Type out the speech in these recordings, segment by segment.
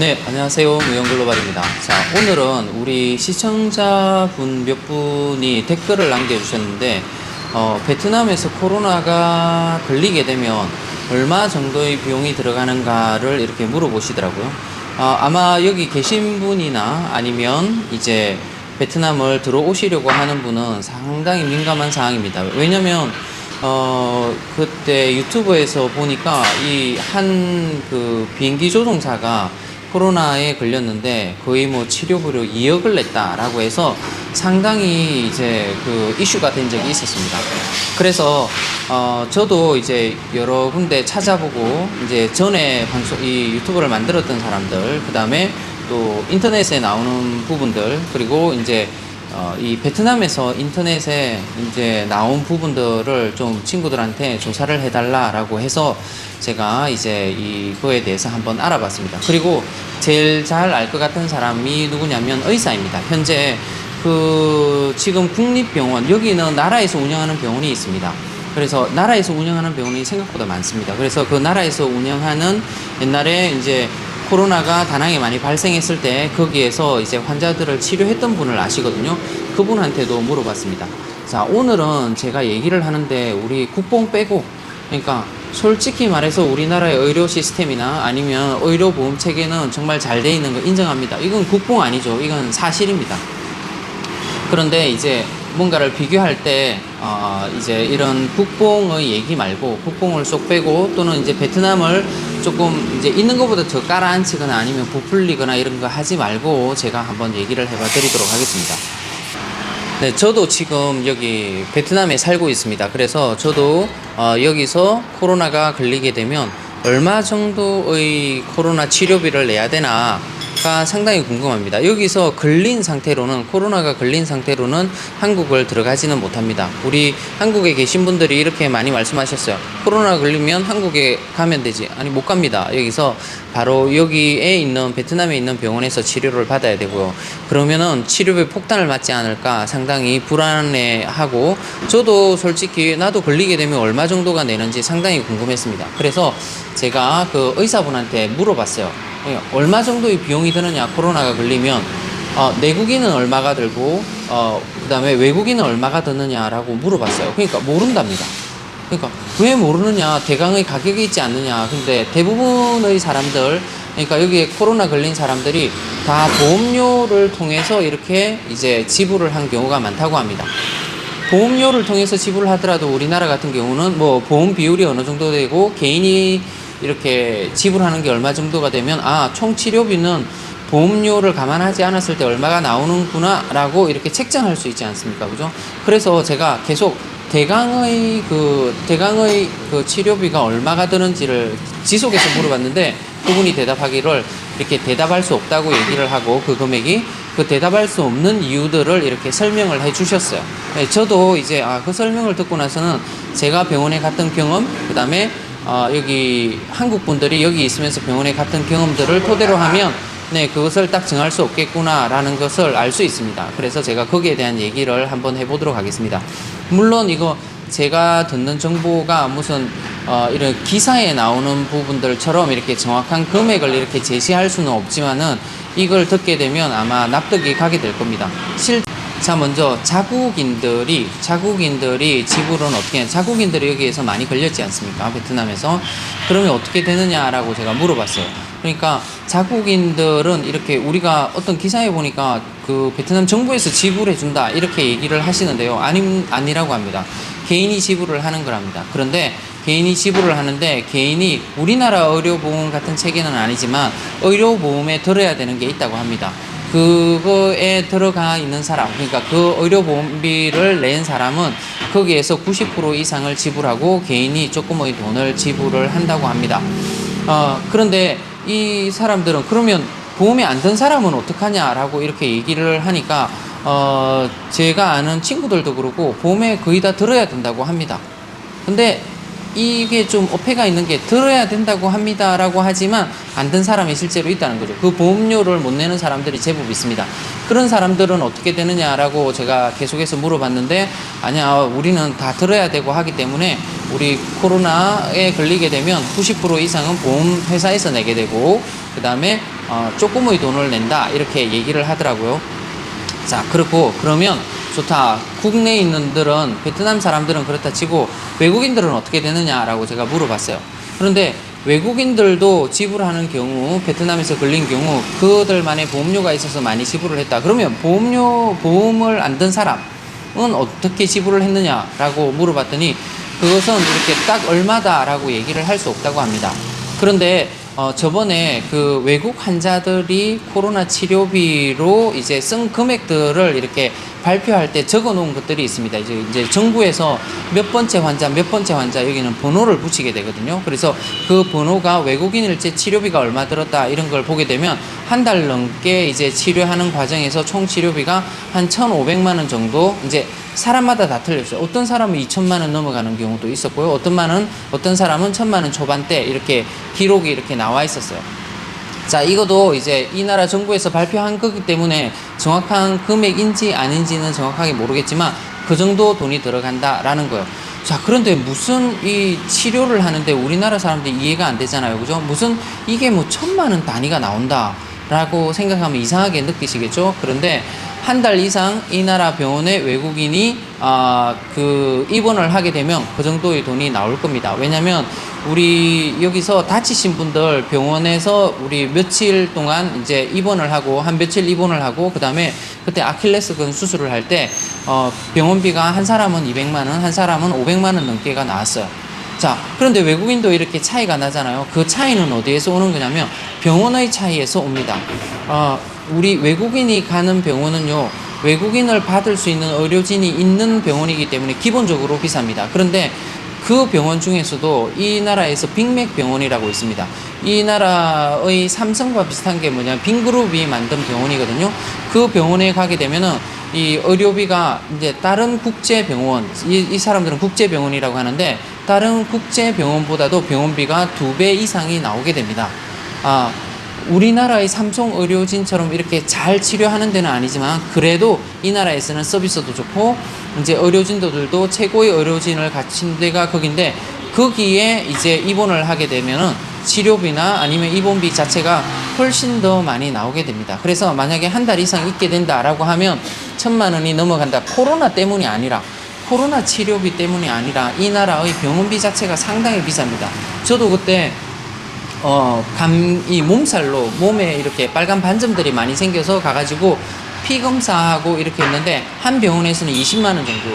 네, 안녕하세요. 무용글로벌입니다. 자, 오늘은 우리 시청자분 몇 분이 댓글을 남겨주셨는데, 베트남에서 코로나가 걸리게 되면 얼마 정도의 비용이 들어가는가를 이렇게 물어보시더라고요. 아마 여기 계신 분이나 아니면 이제 베트남을 들어오시려고 하는 분은 상당히 민감한 사항입니다. 왜냐면, 그때 유튜브에서 보니까 이 한 그 비행기 조종사가 코로나에 걸렸는데 거의 뭐 치료비로 2억을 냈다라고 해서 상당히 이제 그 이슈가 된 적이 있었습니다. 그래서 저도 이제 여러 군데 찾아보고 이제 전에 이 유튜브를 만들었던 사람들, 그 다음에 또 인터넷에 나오는 부분들, 그리고 이제 이 베트남에서 인터넷에 이제 나온 부분들을 좀 친구들한테 조사를 해달라라고 해서 제가 이제 이거에 대해서 한번 알아봤습니다. 그리고 제일 잘 알 것 같은 사람이 누구냐면 의사입니다. 현재 그 지금 국립병원, 여기는 나라에서 운영하는 병원이 있습니다. 그래서 나라에서 운영하는 병원이 생각보다 많습니다. 그래서 그 나라에서 운영하는 옛날에 이제 코로나가 다낭에 많이 발생했을 때 거기에서 이제 환자들을 치료했던 분을 아시거든요. 그분한테도 물어봤습니다. 자, 오늘은 제가 얘기를 하는데 우리 국뽕 빼고, 그러니까 솔직히 말해서 우리나라의 의료 시스템이나 아니면 의료보험 체계는 정말 잘 돼 있는 거 인정합니다. 이건 국뽕 아니죠. 이건 사실입니다. 그런데 이제 뭔가를 비교할 때 이제 이런 국뽕의 얘기 말고 국뽕을 쏙 빼고, 또는 이제 베트남을 조금 이제 있는 것보다 더 깔아앉히거나 아니면 부풀리거나 이런 거 하지 말고 제가 한번 얘기를 해봐 드리도록 하겠습니다. 네, 저도 지금 여기 베트남에 살고 있습니다. 그래서 저도 여기서 코로나가 걸리게 되면 얼마 정도의 코로나 치료비를 내야 되나가 상당히 궁금합니다. 여기서 걸린 상태로는, 코로나가 걸린 상태로는 한국을 들어가지는 못합니다. 우리 한국에 계신 분들이 이렇게 많이 말씀하셨어요. 코로나 걸리면 한국에 가면 되지. 아니, 못 갑니다. 여기서 바로 여기에 있는 베트남에 있는 병원에서 치료를 받아야 되고요. 그러면은 치료비 폭탄을 맞지 않을까 상당히 불안해하고, 저도 솔직히 나도 걸리게 되면 얼마 정도가 내는지 상당히 궁금했습니다. 그래서 제가 그 의사분한테 물어봤어요. 얼마 정도의 비용이 드느냐, 코로나가 걸리면. 내국인은 얼마가 들고 그 다음에 외국인은 얼마가 드느냐라고 물어봤어요. 그러니까 모른답니다. 그러니까 왜 모르느냐, 대강의 가격이 있지 않느냐. 근데 대부분의 사람들, 그러니까 여기에 코로나 걸린 사람들이 다 보험료를 통해서 이렇게 이제 지불을 한 경우가 많다고 합니다. 보험료를 통해서 지불을 하더라도 우리나라 같은 경우는 뭐 보험 비율이 어느 정도 되고 개인이 이렇게 지불하는 게 얼마 정도가 되면 총 치료비는 보험료를 감안하지 않았을 때 얼마가 나오는구나 라고 이렇게 책정할 수 있지 않습니까? 그죠? 그래서 제가 계속 대강의 그 치료비가 얼마가 드는지를 지속해서 물어봤는데, 그분이 대답하기를 이렇게 대답할 수 없다고 얘기를 하고, 그 금액이 그 대답할 수 없는 이유들을 이렇게 설명을 해 주셨어요. 네, 저도 이제 그 설명을 듣고 나서는 제가 병원에 갔던 경험, 그 다음에 여기 한국 분들이 여기 있으면서 병원에 갔던 경험들을 토대로 하면 네, 그것을 딱 정할 수 없겠구나라는 것을 알 수 있습니다. 그래서 제가 거기에 대한 얘기를 한번 해보도록 하겠습니다. 물론 이거 제가 듣는 정보가 무슨 이런 기사에 나오는 부분들처럼 이렇게 정확한 금액을 이렇게 제시할 수는 없지만은, 이걸 듣게 되면 아마 납득이 가게 될 겁니다. 자, 먼저 자국인들이 지불은 어떻게, 자국인들이 여기에서 많이 걸렸지 않습니까? 베트남에서. 그러면 어떻게 되느냐라고 제가 물어봤어요. 그러니까 자국인들은 이렇게, 우리가 어떤 기사에 보니까 그 베트남 정부에서 지불해 준다 이렇게 얘기를 하시는데요. 아니라고 합니다. 개인이 지불을 하는 거랍니다. 그런데 개인이 지불을 하는데, 개인이 우리나라 의료보험 같은 체계는 아니지만 의료보험에 들어야 되는 게 있다고 합니다. 그거에 들어가 있는 사람, 그러니까 그 의료보험비를 낸 사람은 거기에서 90% 이상을 지불하고 개인이 조금의 돈을 지불을 한다고 합니다. 그런데 이 사람들은 그러면 보험이 안 든 사람은 어떡하냐라고 이렇게 얘기를 하니까 제가 아는 친구들도 그러고 보험에 거의 다 들어야 된다고 합니다. 근데 이게 좀 어폐가 있는 게, 들어야 된다고 합니다라고 하지만 안 든 사람이 실제로 있다는 거죠. 그 보험료를 못 내는 사람들이 제법 있습니다. 그런 사람들은 어떻게 되느냐라고 제가 계속해서 물어봤는데, 아니야, 우리는 다 들어야 되고 하기 때문에 우리 코로나에 걸리게 되면 90% 이상은 보험회사에서 내게 되고, 그 다음에 조금의 돈을 낸다 이렇게 얘기를 하더라고요. 자, 그렇고 그러면 좋다. 국내에 있는 들은 베트남 사람들은 그렇다 치고 외국인들은 어떻게 되느냐라고 제가 물어봤어요. 그런데 외국인들도 지불하는 경우, 베트남에서 걸린 경우 그들만의 보험료가 있어서 많이 지불을 했다. 그러면 보험을 안 든 사람은 어떻게 지불을 했느냐라고 물어봤더니 그것은 이렇게 딱 얼마다라고 얘기를 할 수 없다고 합니다. 그런데 저번에 그 외국 환자들이 코로나 치료비로 이제 쓴 금액들을 이렇게 발표할 때 적어 놓은 것들이 있습니다. 이제 정부에서 몇 번째 환자, 몇 번째 환자 여기는 번호를 붙이게 되거든요. 그래서 그 번호가 외국인일지 치료비가 얼마 들었다 이런 걸 보게 되면 한 달 넘게 이제 치료하는 과정에서 총 치료비가 한 1,500만 원 정도 이제 사람마다 다 틀렸어요. 어떤 사람은 2천만 원 넘어가는 경우도 있었고요. 어떤 사람은 1,000만 원 초반대 이렇게 기록이 이렇게 나와 있었어요. 자, 이것도 이제 이 나라 정부에서 발표한 거기 때문에 정확한 금액인지 아닌지는 정확하게 모르겠지만 그 정도 돈이 들어간다라는 거예요. 자, 그런데 무슨 이 치료를 하는데 우리나라 사람들이 이해가 안 되잖아요. 그죠? 무슨 이게 뭐 1,000만 원 단위가 나온다라고 생각하면 이상하게 느끼시겠죠? 그런데 한 달 이상 이 나라 병원에 외국인이 입원을 하게 되면 그 정도의 돈이 나올 겁니다. 왜냐면 우리 여기서 다치신 분들 병원에서 우리 며칠 동안 이제 입원을 하고 한 며칠 입원을 하고 그다음에 그때 아킬레스건 수술을 할 때 병원비가 한 사람은 200만 원, 한 사람은 500만 원 넘게가 나왔어요. 자, 그런데 외국인도 이렇게 차이가 나잖아요. 그 차이는 어디에서 오는 거냐면 병원의 차이에서 옵니다. 우리 외국인이 가는 병원은요, 외국인을 받을 수 있는 의료진이 있는 병원이기 때문에 기본적으로 비쌉니다. 그런데 그 병원 중에서도 이 나라에서 빅맥 병원이라고 있습니다. 이 나라의 삼성과 비슷한 게 뭐냐, 빈그룹이 만든 병원이거든요. 그 병원에 가게 되면은 이 의료비가 이제 다른 국제병원, 이 사람들은 국제병원이라고 하는데 다른 국제병원보다도 병원비가 2배 이상이 나오게 됩니다. 우리나라의 삼성 의료진처럼 이렇게 잘 치료하는 데는 아니지만 그래도 이 나라에서는 서비스도 좋고 이제 의료진들도 최고의 의료진을 갖춘 데가 거긴데 거기에 이제 입원을 하게 되면은 치료비나 아니면 입원비 자체가 훨씬 더 많이 나오게 됩니다. 그래서 만약에 한 달 이상 있게 된다라고 하면 1,000만 원이 넘어간다. 코로나 때문이 아니라 코로나 치료비 때문이 아니라 이 나라의 병원비 자체가 상당히 비쌉니다. 저도 그때 이 몸살로 몸에 이렇게 빨간 반점들이 많이 생겨서 가가지고 피 검사하고 이렇게 했는데 한 병원에서는 20만 원 정도,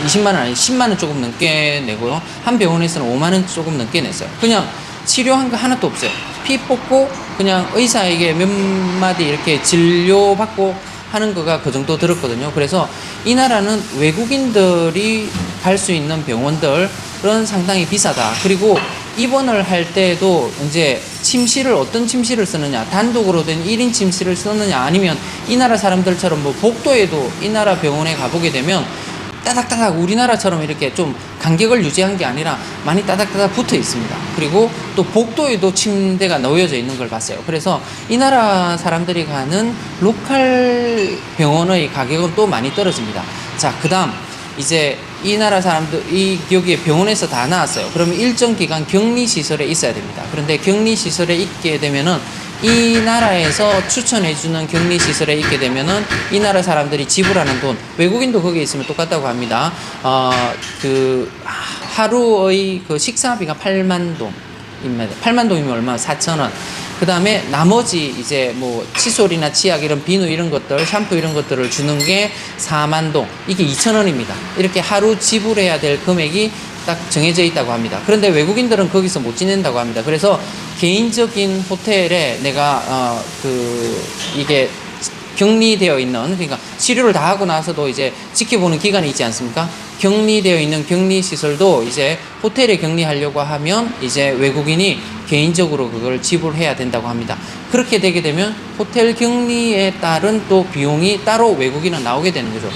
20만 원 아니 10만 원 조금 넘게 내고요. 한 병원에서는 5만 원 조금 넘게 냈어요. 그냥 치료한 거 하나도 없어요. 피 뽑고 그냥 의사에게 몇 마디 이렇게 진료받고 하는 거가 그 정도 들었거든요. 그래서 이 나라는 외국인들이 갈 수 있는 병원들은 상당히 비싸다. 그리고 입원을 할 때도 이제 침실을 어떤 침실을 쓰느냐, 단독으로 된 1인 침실을 쓰느냐, 아니면 이 나라 사람들처럼 뭐 복도에도 이 나라 병원에 가보게 되면 따닥따닥 우리나라처럼 이렇게 좀 간격을 유지한 게 아니라 많이 따닥따닥 붙어 있습니다. 그리고 또 복도에도 침대가 놓여져 있는 걸 봤어요. 그래서 이 나라 사람들이 가는 로컬 병원의 가격은 또 많이 떨어집니다. 자, 그 다음 이제 이 나라 사람들 여기에 병원에서 다 나왔어요. 그러면 일정 기간 격리 시설에 있어야 됩니다. 그런데 격리 시설에 있게 되면은 이 나라에서 추천해주는 격리 시설에 있게 되면은 이 나라 사람들이 지불하는 돈, 외국인도 거기에 있으면 똑같다고 합니다. 하루의 그 식사비가 8만 동입니다. 8만 동이면 얼마? 4,000원. 그 다음에 나머지 이제 뭐 칫솔이나 치약 이런 비누 이런 것들, 샴푸 이런 것들을 주는 게 4만 동. 이게 2,000원입니다. 이렇게 하루 지불해야 될 금액이 딱 정해져 있다고 합니다. 그런데 외국인들은 거기서 못 지낸다고 합니다. 그래서 개인적인 호텔에 내가 이게 격리되어 있는, 그러니까 치료를 다 하고 나서도 이제 지켜보는 기간이 있지 않습니까? 격리되어 있는 격리 시설도 이제 호텔에 격리하려고 하면 이제 외국인이 개인적으로 그걸 지불해야 된다고 합니다. 그렇게 되게 되면 호텔 격리에 따른 또 비용이 따로 외국인은 나오게 되는 거죠.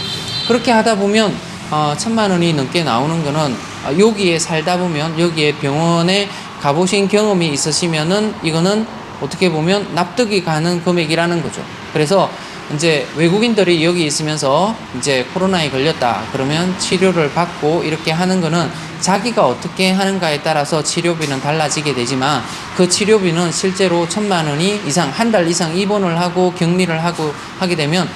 그렇게 하다 보면 1,000만 원이 넘게 나오는 거는 여기에 살다 보면, 여기에 병원에 가보신 경험이 있으시면은 이거는 어떻게 보면 납득이 가는 금액이라는 거죠. 그래서 이제 외국인들이 여기 있으면서 이제 코로나에 걸렸다 그러면 치료를 받고 이렇게 하는 거는 자기가 어떻게 하는가에 따라서 치료비는 달라지게 되지만 그 치료비는 실제로 1,000만 원이 이상, 한 달 이상 입원을 하고 격리를 하게 되면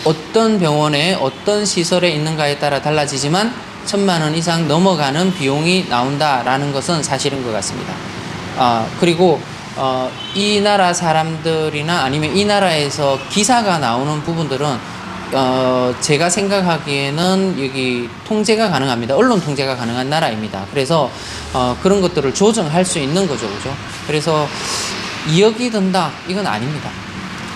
어떤 병원에 어떤 시설에 있는가에 따라 달라지지만 1,000만 원 이상 넘어가는 비용이 나온다라는 것은 사실인 것 같습니다. 그리고 이 나라 사람들이나 아니면 이 나라에서 기사가 나오는 부분들은 제가 생각하기에는 여기 통제가 가능합니다. 언론 통제가 가능한 나라입니다. 그래서 그런 것들을 조정할 수 있는 거죠, 그죠? 그래서 2억이 든다, 이건 아닙니다.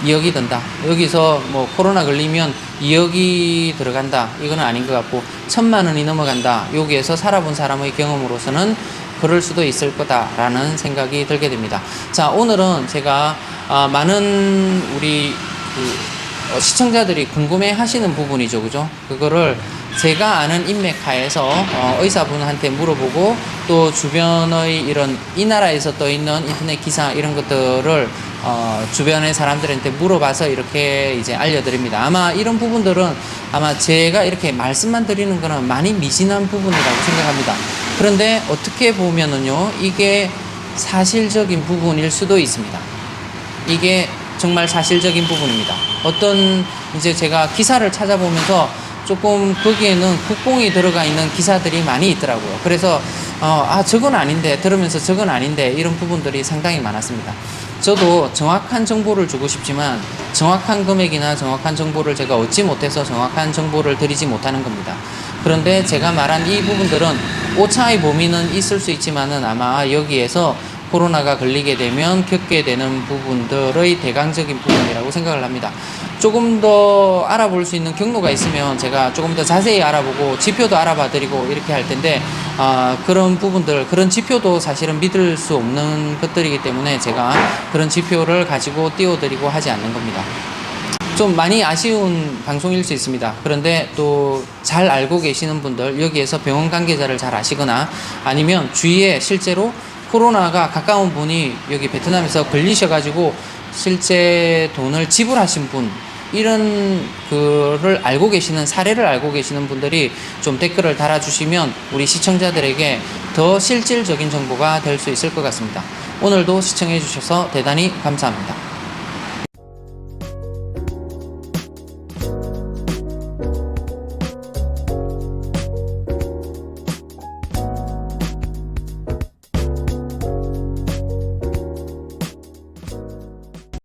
2억이 든다. 여기서 뭐 코로나 걸리면 2억이 들어간다, 이건 아닌 것 같고 1,000만 원이 넘어간다. 여기에서 살아본 사람의 경험으로서는 그럴 수도 있을 거다라는 생각이 들게 됩니다. 자, 오늘은 제가 많은 우리 시청자들이 궁금해 하시는 부분이죠, 그죠? 그거를 제가 아는 인맥 하에서 의사분한테 물어보고 또 주변의 이런 이 나라에서 떠 있는 인터넷 기사 이런 것들을 주변의 사람들한테 물어봐서 이렇게 이제 알려드립니다. 아마 이런 부분들은 아마 제가 이렇게 말씀만 드리는 거는 많이 미진한 부분이라고 생각합니다. 그런데 어떻게 보면은요, 이게 사실적인 부분일 수도 있습니다. 이게 정말 사실적인 부분입니다. 어떤 이제 제가 기사를 찾아보면서 조금 거기에는 국뽕이 들어가 있는 기사들이 많이 있더라고요. 그래서 저건 아닌데, 들으면서 저건 아닌데 이런 부분들이 상당히 많았습니다. 저도 정확한 정보를 주고 싶지만 정확한 금액이나 정확한 정보를 제가 얻지 못해서 정확한 정보를 드리지 못하는 겁니다. 그런데 제가 말한 이 부분들은 오차의 범위는 있을 수 있지만은 아마 여기에서 코로나가 걸리게 되면 겪게 되는 부분들의 대강적인 부분이라고 생각을 합니다. 조금 더 알아볼 수 있는 경로가 있으면 제가 조금 더 자세히 알아보고 지표도 알아봐 드리고 이렇게 할 텐데 그런 부분들, 그런 지표도 사실은 믿을 수 없는 것들이기 때문에 제가 그런 지표를 가지고 띄워드리고 하지 않는 겁니다. 좀 많이 아쉬운 방송일 수 있습니다. 그런데 또 잘 알고 계시는 분들, 여기에서 병원 관계자를 잘 아시거나 아니면 주위에 실제로 코로나가 가까운 분이 여기 베트남에서 걸리셔가지고 실제 돈을 지불하신 분, 이런 거를 알고 계시는, 사례를 알고 계시는 분들이 좀 댓글을 달아주시면 우리 시청자들에게 더 실질적인 정보가 될 수 있을 것 같습니다. 오늘도 시청해 주셔서 대단히 감사합니다.